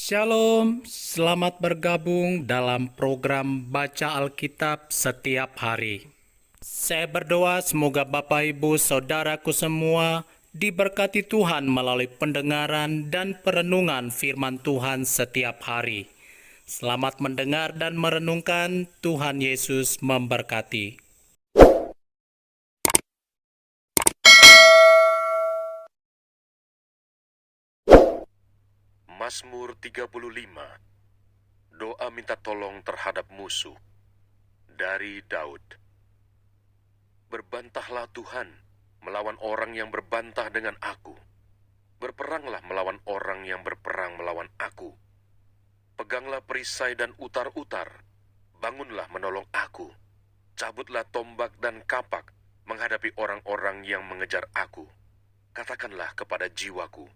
Shalom, selamat bergabung dalam program Baca Alkitab setiap hari. Saya berdoa semoga Bapak Ibu Saudaraku semua diberkati Tuhan melalui pendengaran dan perenungan firman Tuhan setiap hari. Selamat mendengar dan merenungkan. Tuhan Yesus memberkati. Mazmur 35. Doa minta tolong terhadap musuh. Dari Daud. Berbantahlah Tuhan melawan orang yang berbantah dengan aku. Berperanglah melawan orang yang berperang melawan aku. Peganglah perisai dan utar-utar. Bangunlah menolong aku. Cabutlah tombak dan kapak menghadapi orang-orang yang mengejar aku. Katakanlah kepada jiwaku,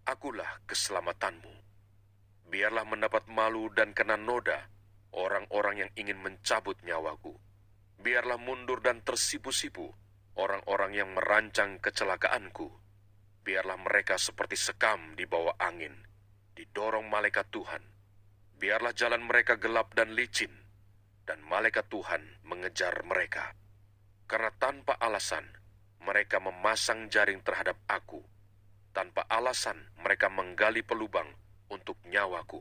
akulah keselamatanmu. Biarlah mendapat malu dan kena noda orang-orang yang ingin mencabut nyawaku. Biarlah mundur dan tersipu-sipu orang-orang yang merancang kecelakaanku. Biarlah mereka seperti sekam di bawah angin, didorong malaikat Tuhan. Biarlah jalan mereka gelap dan licin, dan malaikat Tuhan mengejar mereka. Karena tanpa alasan mereka memasang jaring terhadap aku. Tanpa alasan mereka menggali pelubang untuk nyawaku.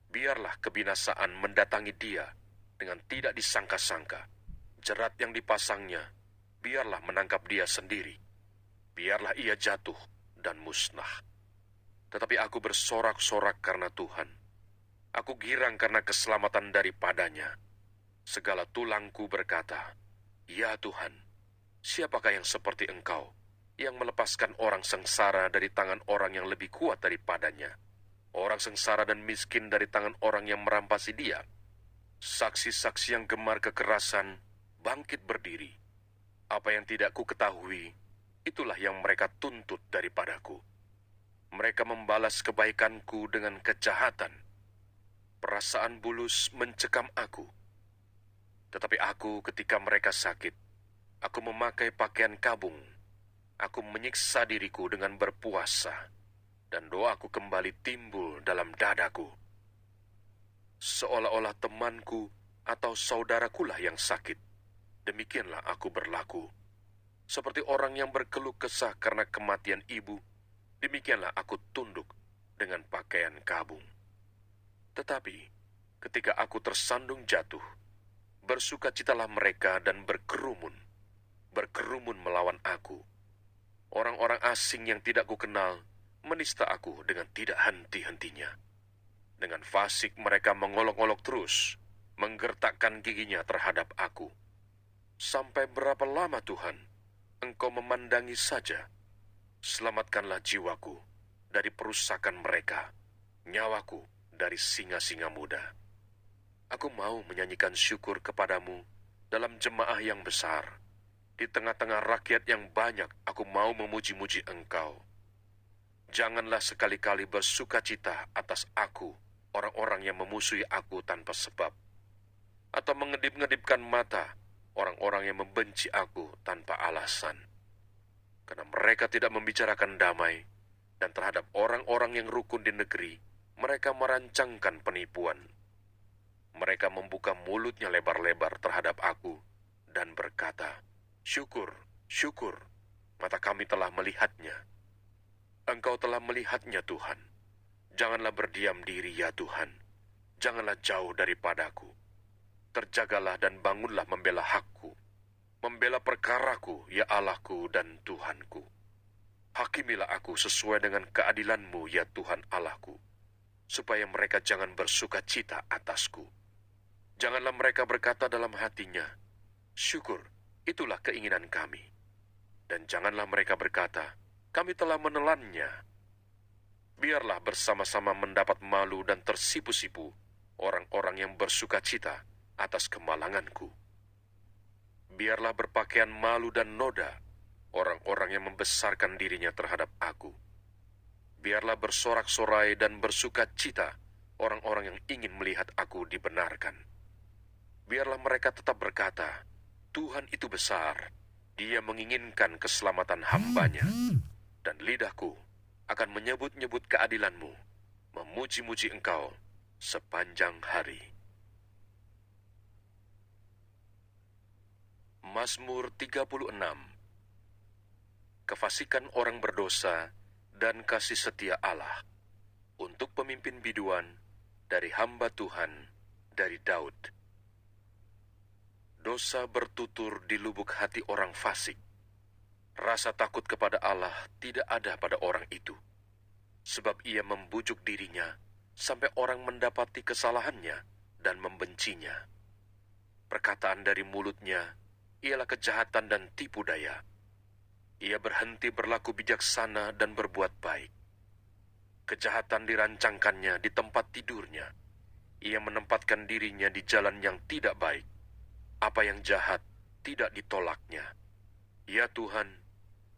Biarlah kebinasaan mendatangi dia dengan tidak disangka-sangka. Jerat yang dipasangnya, biarlah menangkap dia sendiri. Biarlah ia jatuh dan musnah. Tetapi aku bersorak-sorak karena Tuhan. Aku girang karena keselamatan daripadanya. Segala tulangku berkata, "Ya Tuhan, siapakah yang seperti Engkau, yang melepaskan orang sengsara dari tangan orang yang lebih kuat daripadanya? Orang sengsara dan miskin dari tangan orang yang merampasi dia. Saksi-saksi yang gemar kekerasan bangkit berdiri. Apa yang tidak ku ketahui, itulah yang mereka tuntut daripadaku. Mereka membalas kebaikanku dengan kejahatan. Perasaan bulus mencekam aku. Tetapi aku ketika mereka sakit, aku memakai pakaian kabung. Aku menyiksa diriku dengan berpuasa, dan doaku kembali timbul dalam dadaku. Seolah-olah temanku atau saudarakulah yang sakit, demikianlah aku berlaku. Seperti orang yang berkeluh kesah karena kematian ibu, demikianlah aku tunduk dengan pakaian kabung. Tetapi ketika aku tersandung jatuh, bersukacitalah mereka dan berkerumun melawan aku. Orang-orang asing yang tidak kukenal menista aku dengan tidak henti-hentinya. Dengan fasik mereka mengolok-olok terus, menggertakkan giginya terhadap aku. Sampai berapa lama Tuhan, Engkau memandangi saja? Selamatkanlah jiwaku dari perusakan mereka, nyawaku dari singa-singa muda. Aku mau menyanyikan syukur kepadamu dalam jemaah yang besar. Di tengah-tengah rakyat yang banyak, aku mau memuji-muji Engkau. Janganlah sekali-kali bersukacita atas aku, orang-orang yang memusuhi aku tanpa sebab, atau mengedip-ngedipkan mata orang-orang yang membenci aku tanpa alasan. Karena mereka tidak membicarakan damai, dan terhadap orang-orang yang rukun di negeri, mereka merancangkan penipuan. Mereka membuka mulutnya lebar-lebar terhadap aku, dan berkata, "Syukur, syukur, mata kami telah melihatnya." Engkau telah melihatnya, Tuhan. Janganlah berdiam diri, ya Tuhan. Janganlah jauh daripadaku. Terjagalah dan bangunlah membela hakku. Membela perkaraku, ya Allahku dan Tuhanku. Hakimilah aku sesuai dengan keadilan-Mu, ya Tuhan Allahku, supaya mereka jangan bersuka cita atasku. Janganlah mereka berkata dalam hatinya, "Syukur, itulah keinginan kami." Dan janganlah mereka berkata, "Kami telah menelannya." Biarlah bersama-sama mendapat malu dan tersipu-sipu orang-orang yang bersuka cita atas kemalanganku. Biarlah berpakaian malu dan noda orang-orang yang membesarkan dirinya terhadap aku. Biarlah bersorak-sorai dan bersuka cita orang-orang yang ingin melihat aku dibenarkan. Biarlah mereka tetap berkata, "Tuhan itu besar, Dia menginginkan keselamatan hamba-Nya." Dan lidahku akan menyebut-nyebut keadilan-Mu. memuji-muji Engkau sepanjang hari. Mazmur 36. Kefasikan orang berdosa dan kasih setia Allah. Untuk pemimpin biduan dari hamba Tuhan, dari Daud. Dosa bertutur di lubuk hati orang fasik. Rasa takut kepada Allah tidak ada pada orang itu, sebab ia membujuk dirinya sampai orang mendapati kesalahannya dan membencinya. Perkataan dari mulutnya ialah kejahatan dan tipu daya. Ia berhenti berlaku bijaksana dan berbuat baik. Kejahatan dirancangkannya di tempat tidurnya. Ia menempatkan dirinya di jalan yang tidak baik. Apa yang jahat tidak ditolaknya. Ya Tuhan,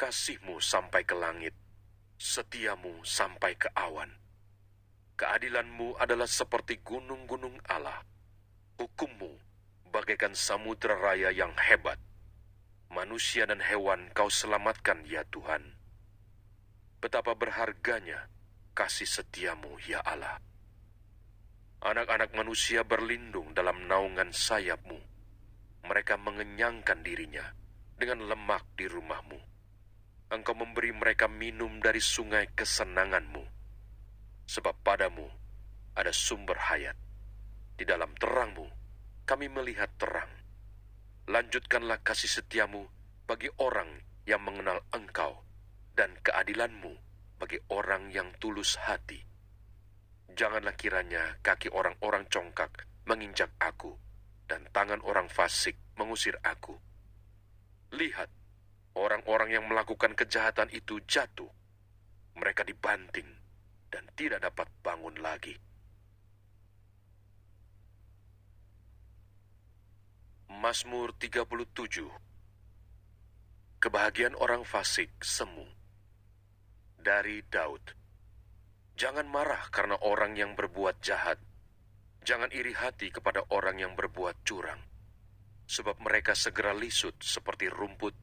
kasih-Mu sampai ke langit, setia-Mu sampai ke awan. Keadilan-Mu adalah seperti gunung-gunung Allah. Hukum-Mu bagaikan samudera raya yang hebat. Manusia dan hewan Kau selamatkan, ya Tuhan. Betapa berharganya kasih setia-Mu, ya Allah. Anak-anak manusia berlindung dalam naungan sayap-Mu. Mereka mengenyangkan dirinya dengan lemak di rumah-Mu. Engkau memberi mereka minum dari sungai kesenangan-Mu. Sebab padamu ada sumber hayat. Di dalam terang-Mu kami melihat terang. Lanjutkanlah kasih setia-Mu bagi orang yang mengenal Engkau, dan keadilan-Mu bagi orang yang tulus hati. Janganlah kiranya kaki orang-orang congkak menginjak aku, dan tangan orang fasik mengusir aku. Lihat, orang-orang yang melakukan kejahatan itu jatuh. Mereka dibanting dan tidak dapat bangun lagi. Mazmur 37. Kebahagiaan orang fasik semu. Dari Daud. Jangan marah karena orang yang berbuat jahat. Jangan iri hati kepada orang yang berbuat curang, sebab mereka segera lisut seperti rumput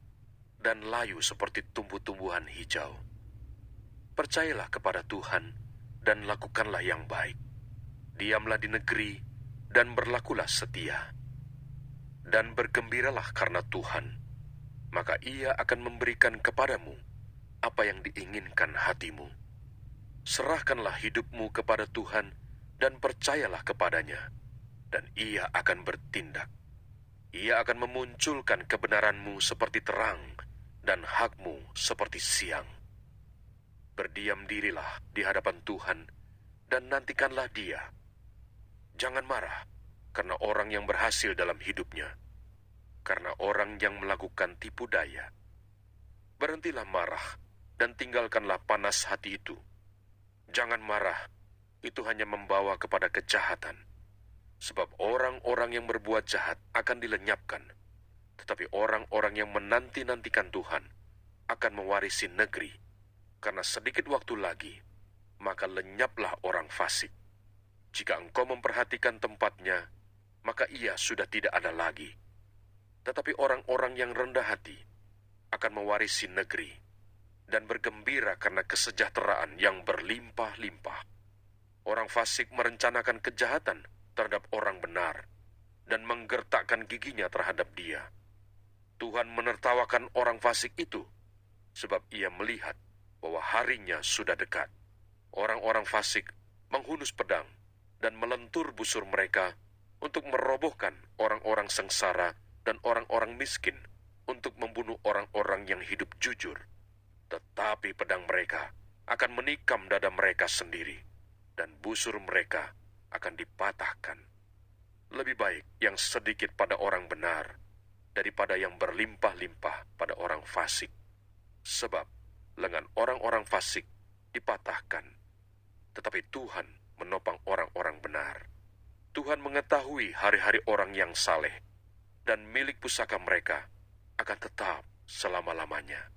dan layu seperti tumbuh-tumbuhan hijau. Percayalah kepada Tuhan dan lakukanlah yang baik. Diamlah di negeri dan berlakulah setia. Dan bergembiralah karena Tuhan, maka Ia akan memberikan kepadamu apa yang diinginkan hatimu. Serahkanlah hidupmu kepada Tuhan dan percayalah kepadanya, dan Ia akan bertindak. Ia akan memunculkan kebenaranmu seperti terang, dan hakmu seperti siang. Berdiam dirilah di hadapan Tuhan, dan nantikanlah Dia. Jangan marah karena orang yang berhasil dalam hidupnya, karena orang yang melakukan tipu daya. Berhentilah marah, dan tinggalkanlah panas hati itu. Jangan marah, itu hanya membawa kepada kejahatan. Sebab orang-orang yang berbuat jahat akan dilenyapkan, tetapi orang-orang yang menanti-nantikan Tuhan akan mewarisi negeri. Karena sedikit waktu lagi, maka lenyaplah orang fasik. Jika engkau memperhatikan tempatnya, maka ia sudah tidak ada lagi. Tetapi orang-orang yang rendah hati akan mewarisi negeri dan bergembira karena kesejahteraan yang berlimpah-limpah. Orang fasik merencanakan kejahatan terhadap orang benar dan menggertakkan giginya terhadap dia. Tuhan menertawakan orang fasik itu sebab ia melihat bahwa harinya sudah dekat. Orang-orang fasik menghunus pedang dan melentur busur mereka untuk merobohkan orang-orang sengsara dan orang-orang miskin, untuk membunuh orang-orang yang hidup jujur. Tetapi pedang mereka akan menikam dada mereka sendiri, dan busur mereka akan dipatahkan. Lebih baik yang sedikit pada orang benar daripada yang berlimpah-limpah pada orang fasik. Sebab lengan orang-orang fasik dipatahkan, tetapi Tuhan menopang orang-orang benar. Tuhan mengetahui hari-hari orang yang saleh, dan milik pusaka mereka akan tetap selama-lamanya.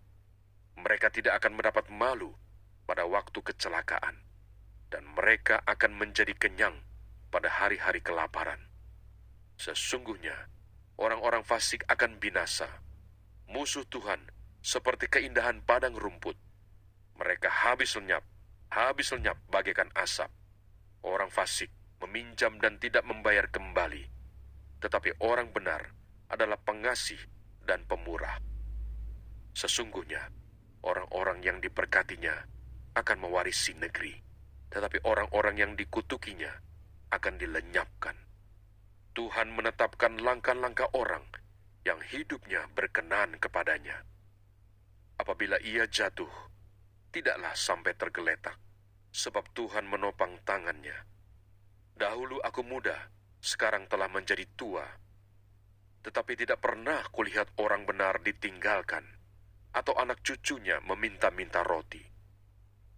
Mereka tidak akan mendapat malu pada waktu kecelakaan, dan mereka akan menjadi kenyang pada hari-hari kelaparan. Sesungguhnya, orang-orang fasik akan binasa. Musuh Tuhan seperti keindahan padang rumput. Mereka habis lenyap bagaikan asap. Orang fasik meminjam dan tidak membayar kembali, tetapi orang benar adalah pengasih dan pemurah. Sesungguhnya, orang-orang yang diberkatinya akan mewarisi negeri, tetapi orang-orang yang dikutukinya akan dilenyapkan. Tuhan menetapkan langkah-langkah orang yang hidupnya berkenan kepadanya. Apabila ia jatuh, tidaklah sampai tergeletak, sebab Tuhan menopang tangannya. Dahulu aku muda, sekarang telah menjadi tua, tetapi tidak pernah kulihat orang benar ditinggalkan, atau anak cucunya meminta-minta roti.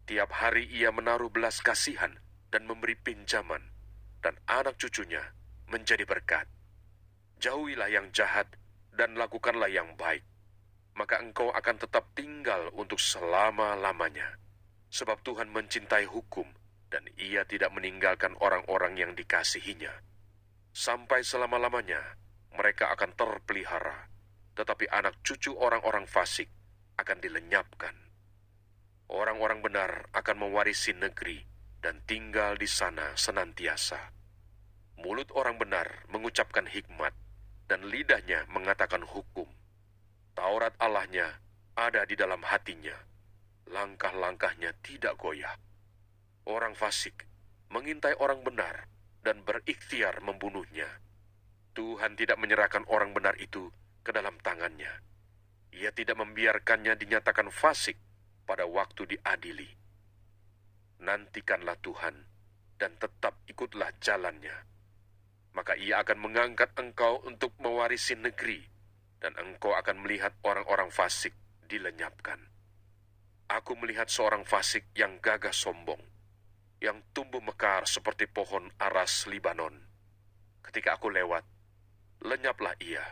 Tiap hari ia menaruh belas kasihan dan memberi pinjaman, dan anak cucunya menjadi berkat. Jauhilah yang jahat dan lakukanlah yang baik, maka engkau akan tetap tinggal untuk selama-lamanya. Sebab Tuhan mencintai hukum, dan ia tidak meninggalkan orang-orang yang dikasihinya. Sampai selama-lamanya mereka akan terpelihara, tetapi anak cucu orang-orang fasik akan dilenyapkan. Orang-orang benar akan mewarisi negeri dan tinggal di sana senantiasa. Mulut orang benar mengucapkan hikmat, dan lidahnya mengatakan hukum. Taurat Allahnya ada di dalam hatinya, langkah-langkahnya tidak goyah. Orang fasik mengintai orang benar dan berikhtiar membunuhnya. Tuhan tidak menyerahkan orang benar itu ke dalam tangannya. Ia tidak membiarkannya dinyatakan fasik pada waktu diadili. Nantikanlah Tuhan dan tetap ikutlah jalannya. Maka ia akan mengangkat engkau untuk mewarisi negeri, dan engkau akan melihat orang-orang fasik dilenyapkan. Aku melihat seorang fasik yang gagah sombong, yang tumbuh mekar seperti pohon aras Libanon. Ketika aku lewat, lenyaplah ia.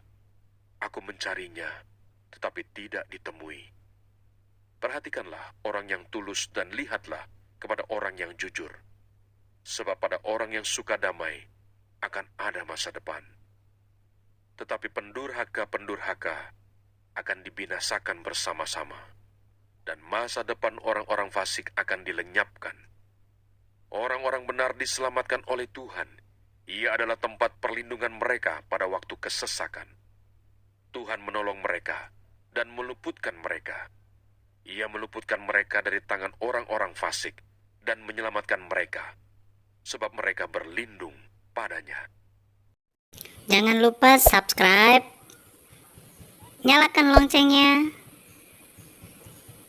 Aku mencarinya, tetapi tidak ditemui. Perhatikanlah orang yang tulus dan lihatlah kepada orang yang jujur. Sebab pada orang yang suka damai akan ada masa depan. Tetapi pendurhaka-pendurhaka akan dibinasakan bersama-sama, dan masa depan orang-orang fasik akan dilenyapkan. Orang-orang benar diselamatkan oleh Tuhan. Ia adalah tempat perlindungan mereka pada waktu kesesakan. Tuhan menolong mereka dan meluputkan mereka. Ia meluputkan mereka dari tangan orang-orang fasik dan menyelamatkan mereka, sebab mereka berlindung padanya. Jangan lupa subscribe, nyalakan loncengnya,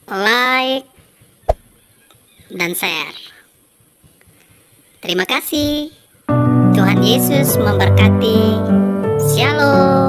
like, dan share. Terima kasih. Tuhan Yesus memberkati. Shalom.